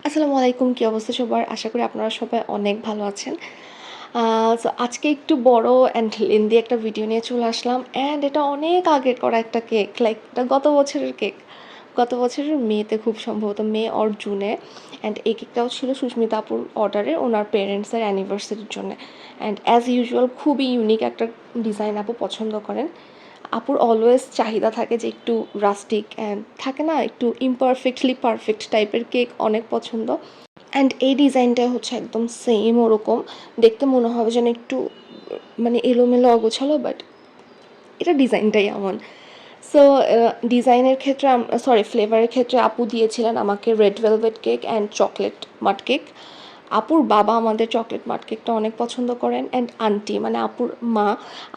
আসসালামু আলাইকুম, কী অবস্থা সবার? আশা করি আপনারা সবাই অনেক ভালো আছেন। সো আজকে একটু বড় অ্যান্ড লেন্দি একটা ভিডিও নিয়ে চলে আসলাম। অ্যান্ড এটা অনেক আগের করা একটা কেক, লাইক এটা গত বছরের কেক। গত বছরের মেতে, খুব সম্ভবত মে অর জুনে। অ্যান্ড এই কেকটাও ছিল সুস্মিতা আপুর অর্ডারে ওনার পেরেন্টসের অ্যানিভার্সারির জন্য। অ্যান্ড অ্যাজ ইউজুয়াল খুবই ইউনিক একটা ডিজাইন আপু পছন্দ করেন। আপুর অলওয়েজ চাহিদা থাকে যে একটু রাস্টিক অ্যান্ড থাকে না, একটু ইমপারফেক্টলি পারফেক্ট টাইপের কেক অনেক পছন্দ। অ্যান্ড এই ডিজাইনটা হচ্ছে একদম সেম ওরকম দেখতে মনে হবে যেন একটু মানে এলোমেলো অগোছালো, বাট এটা ডিজাইনটাই এমন। সো ডিজাইনের ক্ষেত্রে ফ্লেভারের ক্ষেত্রে আপু দিয়েছিলেন আমাকে red velvet cake and chocolate মাড cake. আপুর বাবা আমাদের চকলেট মাড কেকটা অনেক পছন্দ করেন, অ্যান্ড আন্টি মানে আপুর মা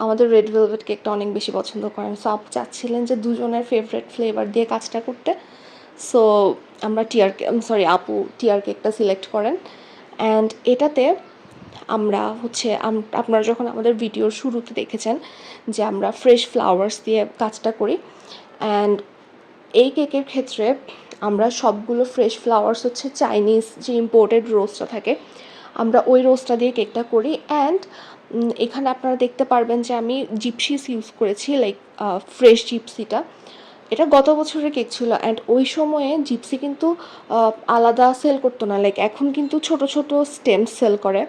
আমাদের রেড ভেলভেট কেকটা অনেক বেশি পছন্দ করেন। সো আপু চাচ্ছিলেন যে দুজনের ফেভারিট ফ্লেভার দিয়ে কাজটা করতে। সো আমরা আপু টিয়ার কেকটা সিলেক্ট করেন। অ্যান্ড এটাতে আমরা হচ্ছে আপনারা যখন আমাদের ভিডিওর শুরুতে দেখেছেন যে আমরা ফ্রেশ ফ্লাওয়ার্স দিয়ে কাজটা করি। অ্যান্ড এই কেকের ক্ষেত্রে আমরা সবগুলো ফ্রেশ ফ্লাওয়ার্স হচ্ছে চাইনিজ যে ইম্পোর্টেড রোজটা থাকে, আমরা ওই রোজটা দিয়ে কেকটা করি। অ্যান্ড এখানে আপনারা দেখতে পারবেন যে আমি জিপসিস ইউজ করেছি, লাইক ফ্রেশ জিপসিটা। এটা গত বছরের কেক ছিল। অ্যান্ড ওই সময়ে জিপসি কিন্তু আলাদা সেল করতো না, লাইক এখন কিন্তু ছোট ছোট স্টেম সেল করে,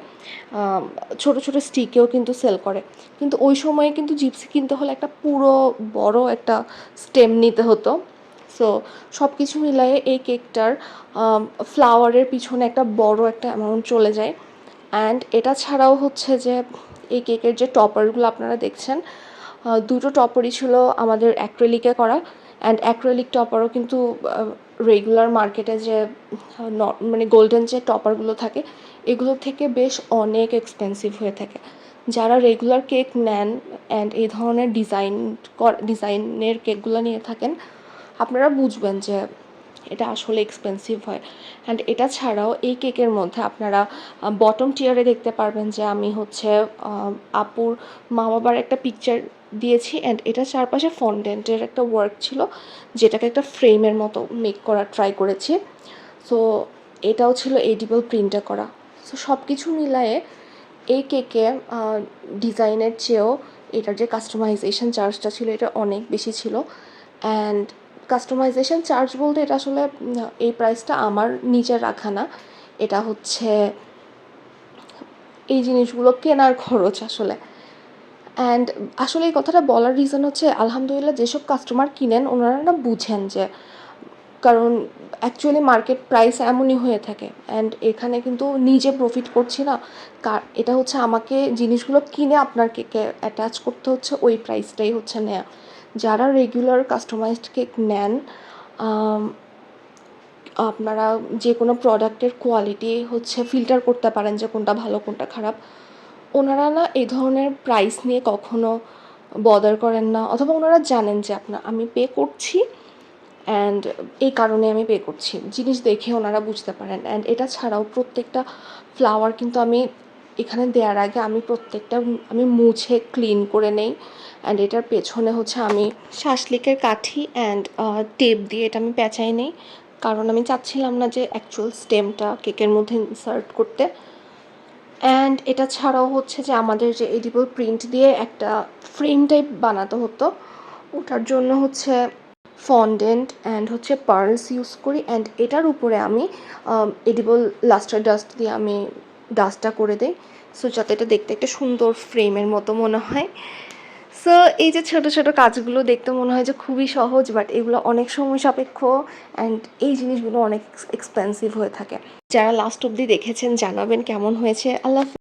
ছোট ছোট স্টিকেও কিন্তু সেল করে। কিন্তু ওই সময়ে কিন্তু জিপসি কিনতে হলে একটা পুরো বড় একটা স্টেম নিতে হতো। সো সব কিছু মিলায়ে এই কেকটার ফ্লাওয়ারের পিছনে একটা বড় একটা অ্যামাউন্ট চলে যায়। অ্যান্ড এটা ছাড়াও হচ্ছে যে এই কেকের যে টপারগুলো আপনারা দেখছেন, দুটো টপারই ছিল আমাদের অ্যাক্রেলিকে করা। অ্যান্ড অ্যাক্রেলিক টপারও কিন্তু রেগুলার মার্কেটে যে মানে গোল্ডেন যে টপারগুলো থাকে এগুলোর থেকে বেশ অনেক এক্সপেন্সিভ হয়ে থাকে। যারা রেগুলার কেক নেন অ্যান্ড এই ধরনের ডিজাইনের কেকগুলো নিয়ে থাকেন, আপনারা বুঝবেন যে এটা আসলে এক্সপেন্সিভ হয়। অ্যান্ড এটা ছাড়াও এই কেকের মধ্যে আপনারা বটম টিয়ারে দেখতে পারবেন যে আমি হচ্ছে আপুর মা বাবার একটা পিকচার দিয়েছি। অ্যান্ড এটা চারপাশে ফন্ডেন্টের একটা ওয়ার্ক ছিল, যেটাকে একটা ফ্রেমের মতো মেক করার ট্রাই করেছি। সো এটাও ছিল এডিবল প্রিন্টে করা। সো সব কিছু মিলায়ে এই কেকে ডিজাইনের চেয়েও এটার যে কাস্টমাইজেশন চার্জটা ছিল এটা অনেক বেশি ছিল। অ্যান্ড কাস্টমাইজেশন চার্জ বলতে এটা আসলে এই প্রাইসটা আমার নিজের রাখা না, এটা হচ্ছে এই জিনিসগুলো কেনার খরচ আসলে। অ্যান্ড আসলে এই কথাটা বলার রিজন হচ্ছে আলহামদুলিল্লাহ যেসব কাস্টমার কিনেন ওনারা না বুঝেন যে, কারণ অ্যাকচুয়ালি মার্কেট প্রাইস এমনই হয়ে থাকে। অ্যান্ড এখানে কিন্তু নিজে প্রফিট করছি না, এটা হচ্ছে আমাকে জিনিসগুলো কিনে আপনার কেকে অ্যাটাচ করতে হচ্ছে, ওই প্রাইসটাই হচ্ছে নেয়া। যারা রেগুলার কাস্টমাইজড কেক নেন, আপনারা যে কোনো প্রোডাক্টের কোয়ালিটি হচ্ছে ফিল্টার করতে পারেন যে কোনটা ভালো কোনটা খারাপ। ওনারা না এই ধরনের প্রাইস নিয়ে কখনো বদার করেন না, অথবা ওনারা জানেন যে আমি পে করছি অ্যান্ড এই কারণে আমি পে করছি, জিনিস দেখে ওনারা বুঝতে পারেন। অ্যান্ড এটা ছাড়াও প্রত্যেকটা ফ্লাওয়ার কিন্তু আমি এখানে দেওয়ার আগে আমি মুছে ক্লিন করে নেই। অ্যান্ড এটার পেছনে হচ্ছে আমি শাসলিকের কাঠি অ্যান্ড টেপ দিয়ে এটা আমি পেঁচাই নেই, কারণ আমি চাচ্ছিলাম না যে অ্যাকচুয়াল স্টেমটা কেকের মধ্যে ইনসার্ট করতে। অ্যান্ড এটা ছাড়াও হচ্ছে যে আমাদের যে এডিবল প্রিন্ট দিয়ে একটা ফ্রেম টাইপ বানাতে হতো, ওটার জন্য হচ্ছে ফন্ডেন্ট অ্যান্ড হচ্ছে পার্লস ইউজ করি। অ্যান্ড এটার উপরে আমি এডিবল লাস্টার ডাস্ট দিয়ে আমি ডাস্টটা করে দিই, সো যাতে এটা দেখতে একটা সুন্দর ফ্রেমের মতো মনে হয়। সো এই যে ছোটো ছোটো কাজগুলো দেখতে মনে হয় যে খুবই সহজ, বাট এগুলো অনেক সময় সাপেক্ষ অ্যান্ড এই জিনিসগুলো অনেক এক্সপেন্সিভ হয়ে থাকে। যারা লাস্ট অবধি দেখেছেন জানাবেন কেমন হয়েছে। আল্লাহ।